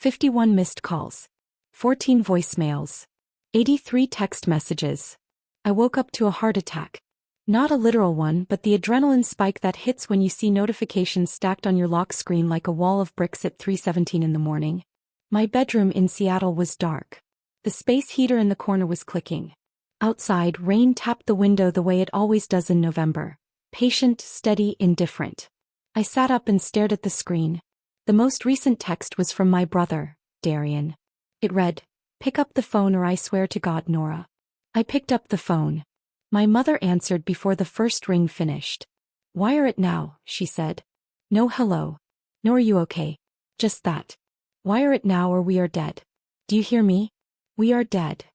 51 missed calls. 14 voicemails. 83 text messages. I woke up to a heart attack. Not a literal one, but the adrenaline spike that hits when you see notifications stacked on your lock screen like a wall of bricks at 3:17 in the morning. My bedroom in Seattle was dark. The space heater in the corner was clicking. Outside, rain tapped the window the way it always does in November. Patient, steady, indifferent. I sat up and stared at the screen. The most recent text was from my brother, Darian. It read, "Pick up the phone or I swear to God, Nora." I picked up the phone. My mother answered before the first ring finished. "Wire it now," she said. "No hello. Nor you okay?" Just that. "Wire it now or we are dead. Do you hear me? We are dead."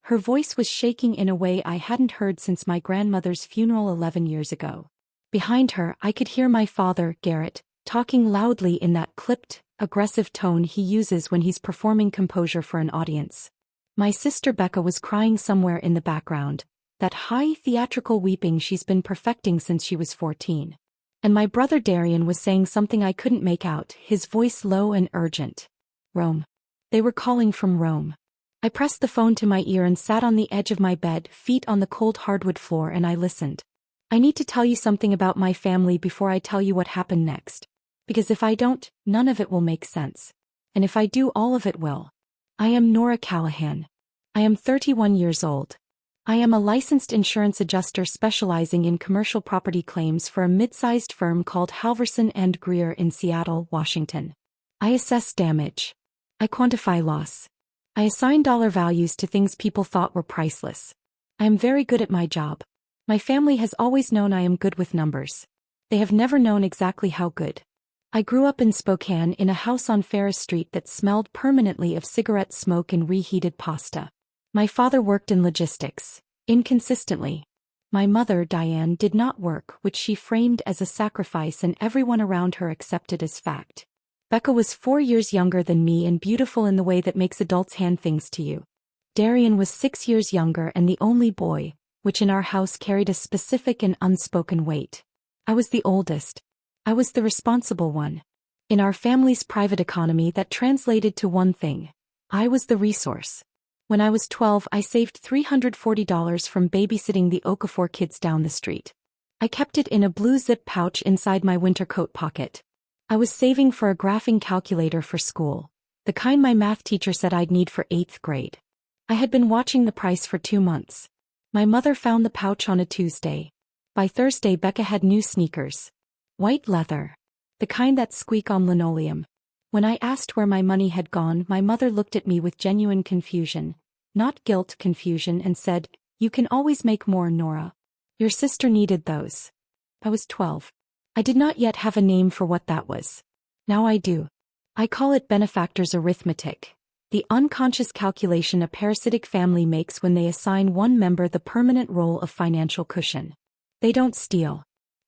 Her voice was shaking in a way I hadn't heard since my grandmother's funeral 11 years ago. Behind her, I could hear my father, Garrett, talking loudly in that clipped, aggressive tone he uses when he's performing composure for an audience. My sister Becca was crying somewhere in the background, that high theatrical weeping she's been perfecting since she was 14. And my brother Darian was saying something I couldn't make out, his voice low and urgent. Rome. They were calling from Rome. I pressed the phone to my ear and sat on the edge of my bed, feet on the cold hardwood floor, and I listened. "I need to tell you something about my family before I tell you what happened next. Because if I don't, none of it will make sense. And if I do, all of it will. I am Nora Callahan. I am 31 years old. I am a licensed insurance adjuster specializing in commercial property claims for a mid-sized firm called Halverson and Greer in Seattle, Washington. I assess damage. I quantify loss. I assign dollar values to things people thought were priceless. I am very good at my job. My family has always known I am good with numbers. They have never known exactly how good. I grew up in Spokane in a house on Ferris Street that smelled permanently of cigarette smoke and reheated pasta. My father worked in logistics, inconsistently. My mother, Diane, did not work, which she framed as a sacrifice and everyone around her accepted as fact. Becca was 4 years younger than me and beautiful in the way that makes adults hand things to you. Darian was 6 years younger and the only boy, which in our house carried a specific and unspoken weight. I was the oldest. I was the responsible one. In our family's private economy, that translated to one thing. I was the resource. When I was 12, I saved $340 from babysitting the Okafor kids down the street. I kept it in a blue zip pouch inside my winter coat pocket. I was saving for a graphing calculator for school, the kind my math teacher said I'd need for 8th grade. I had been watching the price for 2 months. My mother found the pouch on a Tuesday. By Thursday, Becca had new sneakers. White leather. The kind that squeak on linoleum. When I asked where my money had gone, my mother looked at me with genuine confusion, not guilt, confusion, and said, "You can always make more, Nora. Your sister needed those." I was 12. I did not yet have a name for what that was. Now I do. I call it benefactor's arithmetic. The unconscious calculation a parasitic family makes when they assign one member the permanent role of financial cushion. They don't steal.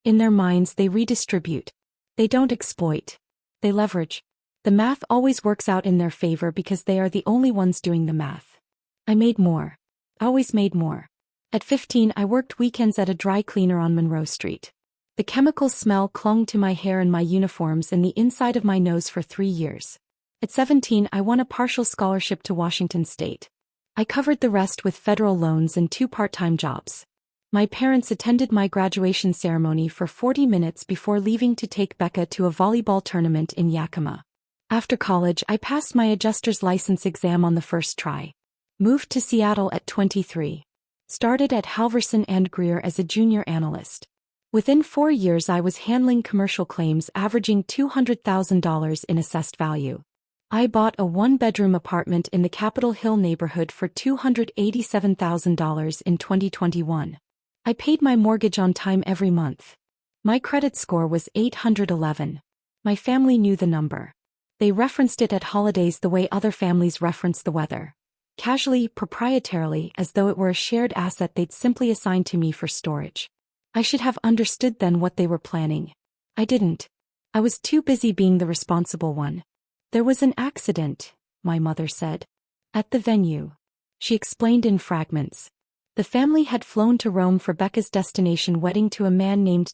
In their minds, they redistribute. They don't exploit. They leverage. The math always works out in their favor because they are the only ones doing the math. I made more. Always made more. At 15, I worked weekends at a dry cleaner on Monroe Street. The chemical smell clung to my hair and my uniforms and the inside of my nose for 3 years. At 17, I won a partial scholarship to Washington State. I covered the rest with federal loans and 2 part-time jobs. My parents attended my graduation ceremony for 40 minutes before leaving to take Becca to a volleyball tournament in Yakima. After college, I passed my adjuster's license exam on the first try. Moved to Seattle at 23. Started at Halverson and Greer as a junior analyst. Within 4 years, I was handling commercial claims averaging $200,000 in assessed value. I bought a 1-bedroom apartment in the Capitol Hill neighborhood for $287,000 in 2021. I paid my mortgage on time every month. My credit score was 811. My family knew the number. They referenced it at holidays the way other families reference the weather. Casually, proprietarily, as though it were a shared asset they'd simply assigned to me for storage. I should have understood then what they were planning. I didn't. I was too busy being the responsible one. There was an accident, my mother said. At the venue. She explained in fragments. The family had flown to Rome for Becca's destination wedding to a man named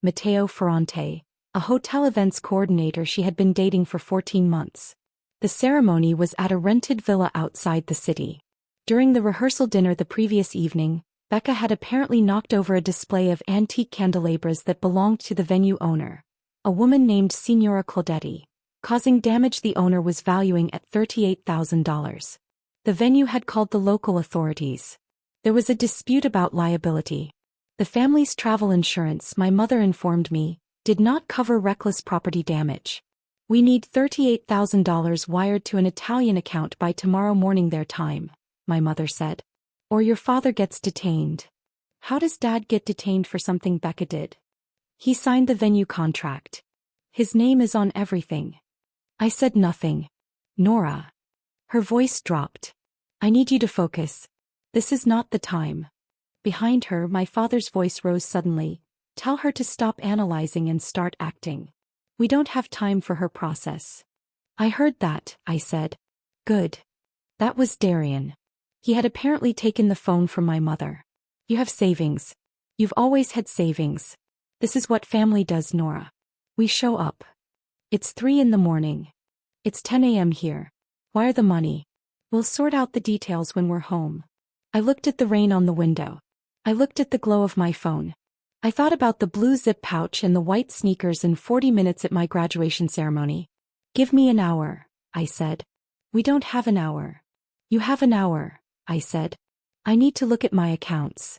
Matteo Ferrante, a hotel events coordinator she had been dating for 14 months. The ceremony was at a rented villa outside the city. During the rehearsal dinner the previous evening, Becca had apparently knocked over a display of antique candelabras that belonged to the venue owner, a woman named Signora Claudetti, causing damage the owner was valuing at $38,000. The venue had called the local authorities. There was a dispute about liability. The family's travel insurance, my mother informed me, did not cover reckless property damage. We need $38,000 wired to an Italian account by tomorrow morning their time, my mother said. Or your father gets detained. How does Dad get detained for something Becca did? He signed the venue contract. His name is on everything. I said nothing. Nora. Her voice dropped. I need you to focus. This is not the time. Behind her, my father's voice rose suddenly. Tell her to stop analyzing and start acting. We don't have time for her process. I heard that, I said. Good. That was Darian. He had apparently taken the phone from my mother. You have savings. You've always had savings. This is what family does, Nora. We show up. It's 3 a.m. It's 10 a.m. here. Wire the money. We'll sort out the details when we're home. I looked at the rain on the window. I looked at the glow of my phone. I thought about the blue zip pouch and the white sneakers and 40 minutes at my graduation ceremony. Give me an hour, I said. We don't have an hour. You have an hour, I said. I need to look at my accounts.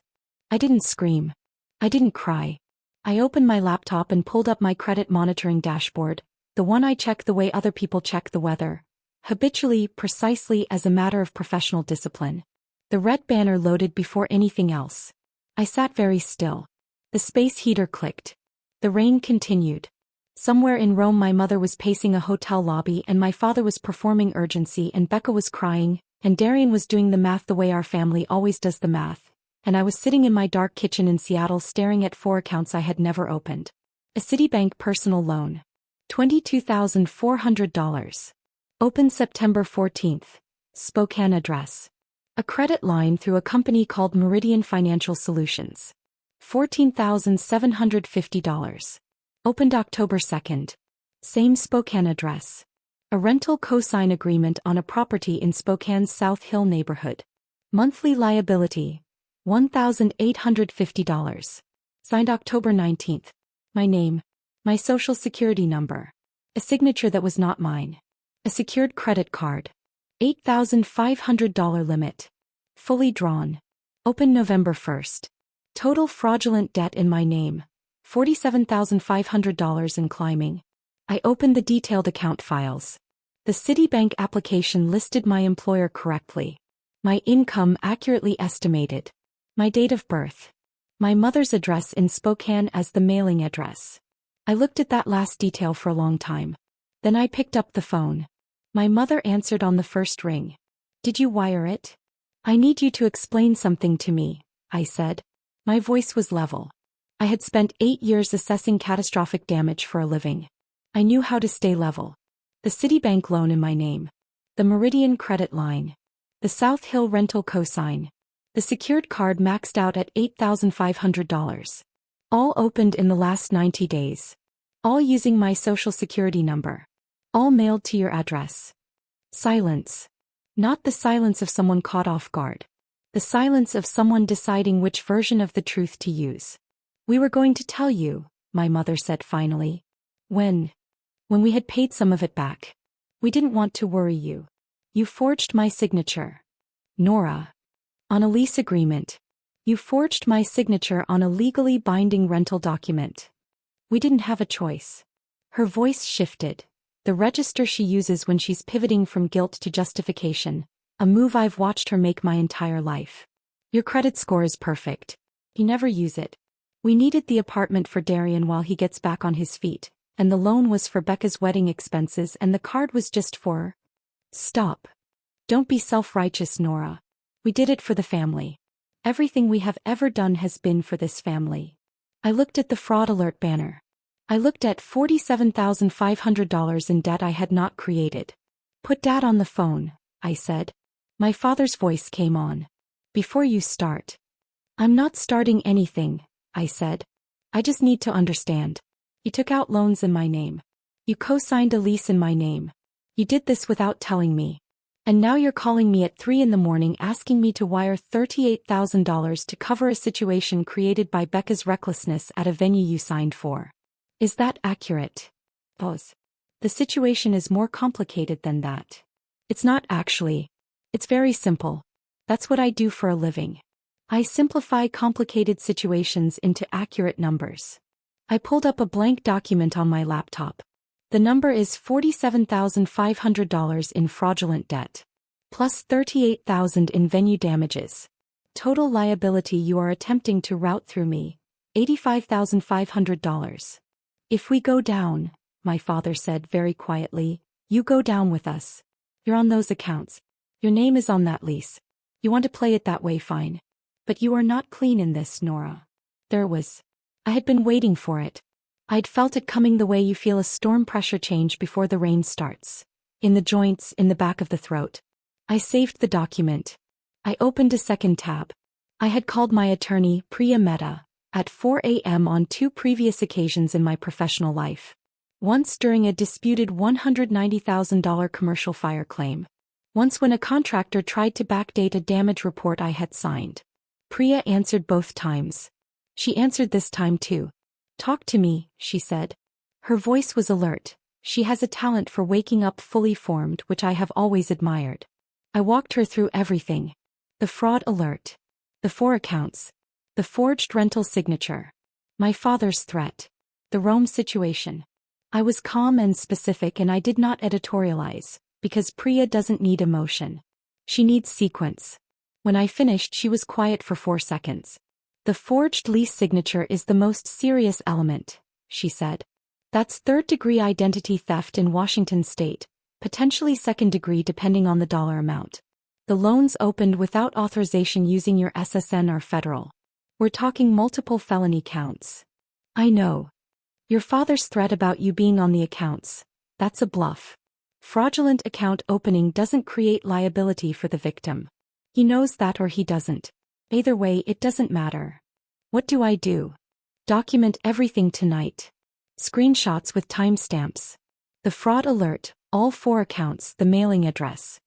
I didn't scream. I didn't cry. I opened my laptop and pulled up my credit monitoring dashboard, the one I check the way other people check the weather, habitually, precisely as a matter of professional discipline. The red banner loaded before anything else. I sat very still. The space heater clicked. The rain continued. Somewhere in Rome my mother was pacing a hotel lobby and my father was performing urgency and Becca was crying, and Darian was doing the math the way our family always does the math, and I was sitting in my dark kitchen in Seattle staring at 4 accounts I had never opened. A Citibank personal loan. $22,400. Opened September 14th. Spokane address. A credit line through a company called Meridian Financial Solutions. $14,750. Opened October 2nd. Same Spokane address. A rental co-sign agreement on a property in Spokane's South Hill neighborhood. Monthly liability, $1,850. Signed October 19th. My name. My social security number. A signature that was not mine. A secured credit card. $8,500 limit. Fully drawn. Open November 1st. Total fraudulent debt in my name, $47,500 and climbing. I opened the detailed account files. The Citibank application listed my employer correctly. My income accurately estimated. My date of birth. My mother's address in Spokane as the mailing address. I looked at that last detail for a long time. Then I picked up the phone. My mother answered on the first ring. Did you wire it? I need you to explain something to me, I said. My voice was level. I had spent 8 years assessing catastrophic damage for a living. I knew how to stay level. The Citibank loan in my name. The Meridian credit line. The South Hill rental cosign. The secured card maxed out at $8,500. All opened in the last 90 days. All using my social security number. All mailed to your address. Silence. Not the silence of someone caught off guard. The silence of someone deciding which version of the truth to use. We were going to tell you, my mother said finally. When we had paid some of it back. We didn't want to worry you. You forged my signature. Nora. On a lease agreement. You forged my signature on a legally binding rental document. We didn't have a choice. Her voice shifted. The register she uses when she's pivoting from guilt to justification. A move I've watched her make my entire life. Your credit score is perfect. You never use it. We needed the apartment for Darian while he gets back on his feet, and the loan was for Becca's wedding expenses and the card was just for... Stop. Don't be self-righteous, Nora. We did it for the family. Everything we have ever done has been for this family. I looked at the fraud alert banner. I looked at $47,500 in debt I had not created. Put Dad on the phone, I said. My father's voice came on. Before you start. I'm not starting anything, I said. I just need to understand. You took out loans in my name. You co-signed a lease in my name. You did this without telling me. And now you're calling me at 3 in the morning asking me to wire $38,000 to cover a situation created by Becca's recklessness at a venue you signed for. Is that accurate? Pause. The situation is more complicated than that. It's not actually. It's very simple. That's what I do for a living. I simplify complicated situations into accurate numbers. I pulled up a blank document on my laptop. The number is $47,500 in fraudulent debt. Plus $38,000 in venue damages. Total liability you are attempting to route through me, $85,500. If we go down, my father said very quietly, you go down with us. You're on those accounts. Your name is on that lease. You want to play it that way, fine. But you are not clean in this, Nora. I had been waiting for it. I'd felt it coming the way you feel a storm pressure change before the rain starts. In the joints, in the back of the throat. I saved the document. I opened a second tab. I had called my attorney, Priya Mehta, at 4 a.m. on 2 previous occasions in my professional life. Once during a disputed $190,000 commercial fire claim. Once when a contractor tried to backdate a damage report I had signed. Priya answered both times. She answered this time too. Talk to me, she said. Her voice was alert. She has a talent for waking up fully formed, which I have always admired. I walked her through everything. The fraud alert. The 4 accounts. The forged rental signature. My father's threat. The Rome situation. I was calm and specific, and I did not editorialize, because Priya doesn't need emotion. She needs sequence. When I finished, she was quiet for 4 seconds. The forged lease signature is the most serious element, she said. That's third-degree identity theft in Washington state, potentially second-degree depending on the dollar amount. The loans opened without authorization using your SSN are federal. We're talking multiple felony counts. I know. Your father's threat about you being on the accounts, that's a bluff. Fraudulent account opening doesn't create liability for the victim. He knows that or he doesn't. Either way, it doesn't matter. What do I do? Document everything tonight. Screenshots with timestamps. The fraud alert, all 4 accounts, the mailing address.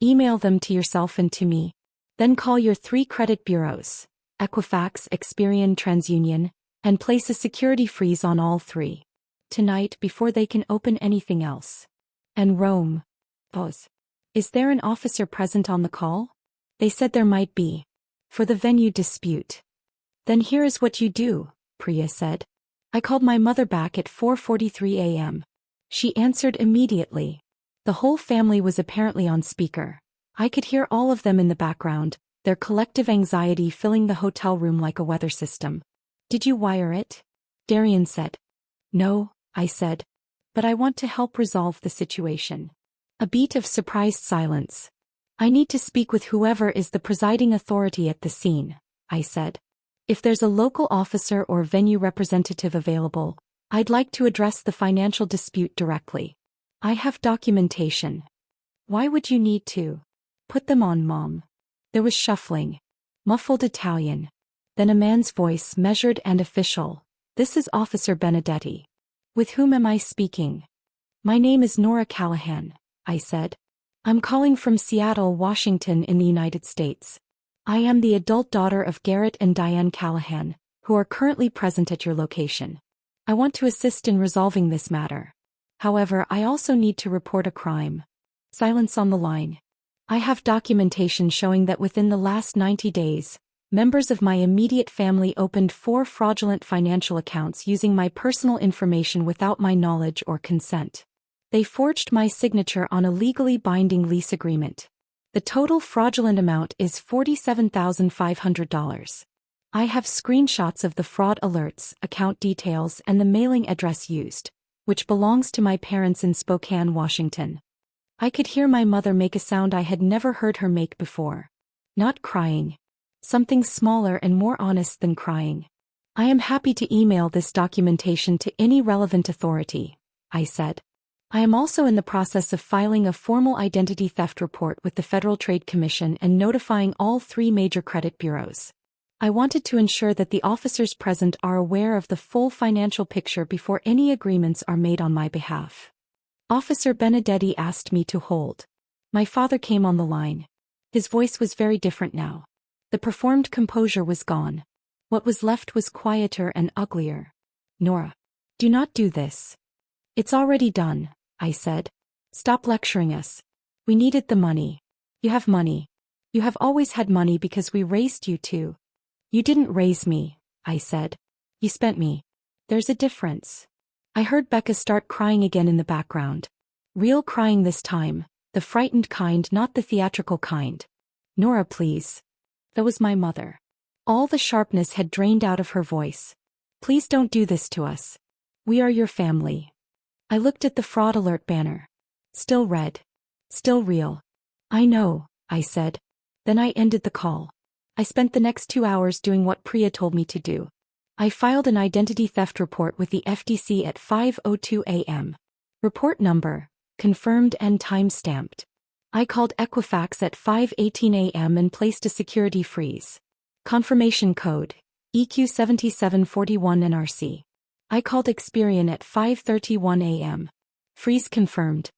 Email them to yourself and to me. Then call your 3 credit bureaus, Equifax, Experian, TransUnion, and place a security freeze on all 3. Tonight before they can open anything else. And Rome. Pause. Is there an officer present on the call? They said there might be. For the venue dispute. Then here is what you do, Priya said. I called my mother back at 4:43 a.m. She answered immediately. The whole family was apparently on speaker. I could hear all of them in the background, their collective anxiety filling the hotel room like a weather system. Did you wire it? Darian said. No, I said. But I want to help resolve the situation. A beat of surprised silence. I need to speak with whoever is the presiding authority at the scene, I said. If there's a local officer or venue representative available, I'd like to address the financial dispute directly. I have documentation. Why would you need to? Put them on, Mom. There was shuffling. Muffled Italian. Then a man's voice, measured and official. This is Officer Benedetti. With whom am I speaking? My name is Nora Callahan, I said. I'm calling from Seattle, Washington in the United States. I am the adult daughter of Garrett and Diane Callahan, who are currently present at your location. I want to assist in resolving this matter. However, I also need to report a crime. Silence on the line. I have documentation showing that within the last 90 days, members of my immediate family opened 4 fraudulent financial accounts using my personal information without my knowledge or consent. They forged my signature on a legally binding lease agreement. The total fraudulent amount is $47,500. I have screenshots of the fraud alerts, account details, and the mailing address used, which belongs to my parents in Spokane, Washington. I could hear my mother make a sound I had never heard her make before. Not crying. Something smaller and more honest than crying. I am happy to email this documentation to any relevant authority, I said. I am also in the process of filing a formal identity theft report with the Federal Trade Commission and notifying all 3 major credit bureaus. I wanted to ensure that the officers present are aware of the full financial picture before any agreements are made on my behalf. Officer Benedetti asked me to hold. My father came on the line. His voice was very different now. The performed composure was gone. What was left was quieter and uglier. Nora. Do not do this. It's already done, I said. Stop lecturing us. We needed the money. You have money. You have always had money because we raised you too. You didn't raise me, I said. You spent me. There's a difference. I heard Becca start crying again in the background. Real crying this time, the frightened kind, not the theatrical kind. Nora, please. That was my mother. All the sharpness had drained out of her voice. Please don't do this to us. We are your family. I looked at the fraud alert banner. Still red. Still real. I know, I said. Then I ended the call. I spent the next 2 hours doing what Priya told me to do. I filed an identity theft report with the FTC at 5:02 a.m. Report number, confirmed and time-stamped. I called Equifax at 5:18 a.m. and placed a security freeze. Confirmation code, EQ7741 NRC. I called Experian at 5:31 a.m. Freeze confirmed.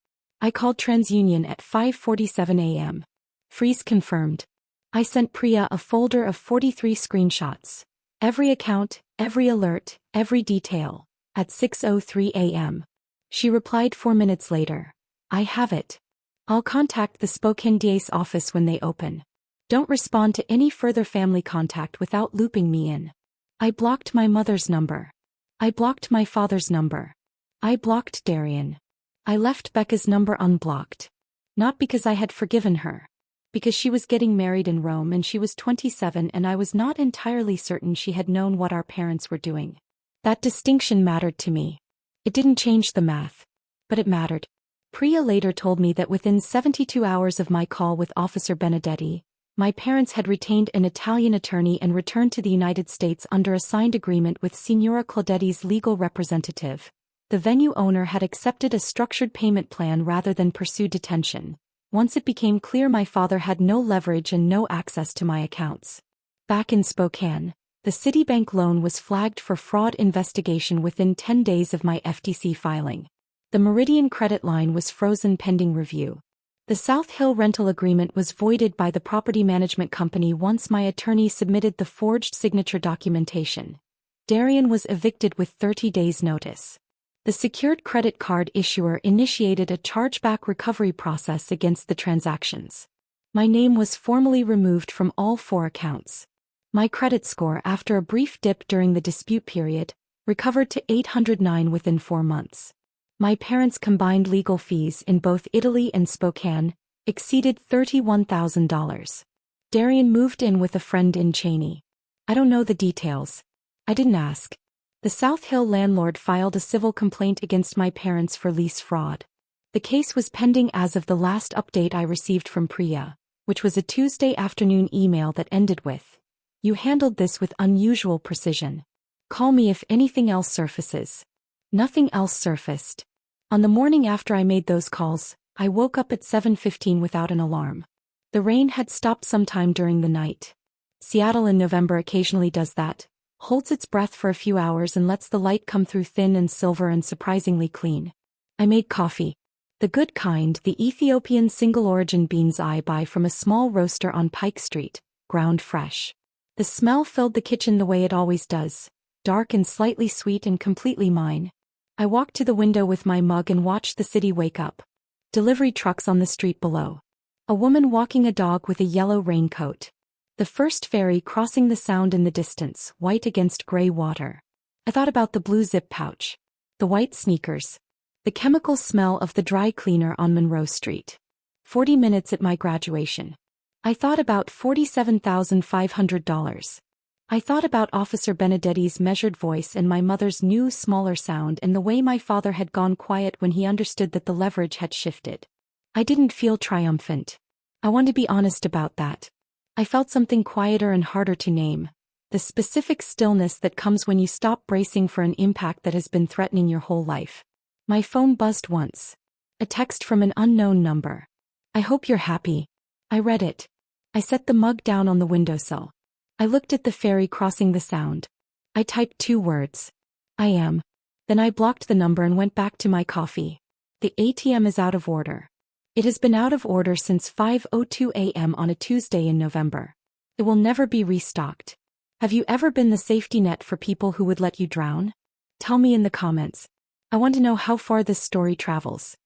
I called TransUnion at 5:47 a.m. Freeze confirmed. I sent Priya a folder of 43 screenshots. Every account, every alert, every detail. At 6:03 a.m. She replied 4 minutes later. I have it. I'll contact the Spokane DA's office when they open. Don't respond to any further family contact without looping me in. I blocked my mother's number. I blocked my father's number. I blocked Darian. I left Becca's number unblocked. Not because I had forgiven her. Because she was getting married in Rome and she was 27 and I was not entirely certain she had known what our parents were doing. That distinction mattered to me. It didn't change the math. But it mattered. Priya later told me that within 72 hours of my call with Officer Benedetti, my parents had retained an Italian attorney and returned to the United States under a signed agreement with Signora Claudetti's legal representative. The venue owner had accepted a structured payment plan rather than pursue detention. Once it became clear my father had no leverage and no access to my accounts. Back in Spokane, the Citibank loan was flagged for fraud investigation within 10 days of my FTC filing. The Meridian credit line was frozen pending review. The South Hill rental agreement was voided by the property management company once my attorney submitted the forged signature documentation. Darian was evicted with 30 days' notice. The secured credit card issuer initiated a chargeback recovery process against the transactions. My name was formally removed from all 4 accounts. My credit score, after a brief dip during the dispute period, recovered to 809 within 4 months. My parents' combined legal fees in both Italy and Spokane exceeded $31,000. Darian moved in with a friend in Cheney. I don't know the details. I didn't ask. The South Hill landlord filed a civil complaint against my parents for lease fraud. The case was pending as of the last update I received from Priya, which was a Tuesday afternoon email that ended with, "You handled this with unusual precision. Call me if anything else surfaces." Nothing else surfaced. On the morning after I made those calls, I woke up at 7:15 without an alarm. The rain had stopped sometime during the night. Seattle in November occasionally does that. Holds its breath for a few hours and lets the light come through thin and silver and surprisingly clean. I made coffee. The good kind, the Ethiopian single-origin beans I buy from a small roaster on Pike Street, ground fresh. The smell filled the kitchen the way it always does, dark and slightly sweet and completely mine. I walked to the window with my mug and watched the city wake up. Delivery trucks on the street below. A woman walking a dog with a yellow raincoat. The first ferry crossing the Sound in the distance, white against gray water. I thought about the blue zip pouch. The white sneakers. The chemical smell of the dry cleaner on Monroe Street. 40 minutes at my graduation. I thought about $47,500. I thought about Officer Benedetti's measured voice and my mother's new, smaller sound and the way my father had gone quiet when he understood that the leverage had shifted. I didn't feel triumphant. I want to be honest about that. I felt something quieter and harder to name. The specific stillness that comes when you stop bracing for an impact that has been threatening your whole life. My phone buzzed once. A text from an unknown number. "I hope you're happy." I read it. I set the mug down on the windowsill. I looked at the ferry crossing the Sound. I typed 2 words. "I am." Then I blocked the number and went back to my coffee. The ATM is out of order. It has been out of order since 5:02 a.m. on a Tuesday in November. It will never be restocked. Have you ever been the safety net for people who would let you drown? Tell me in the comments. I want to know how far this story travels.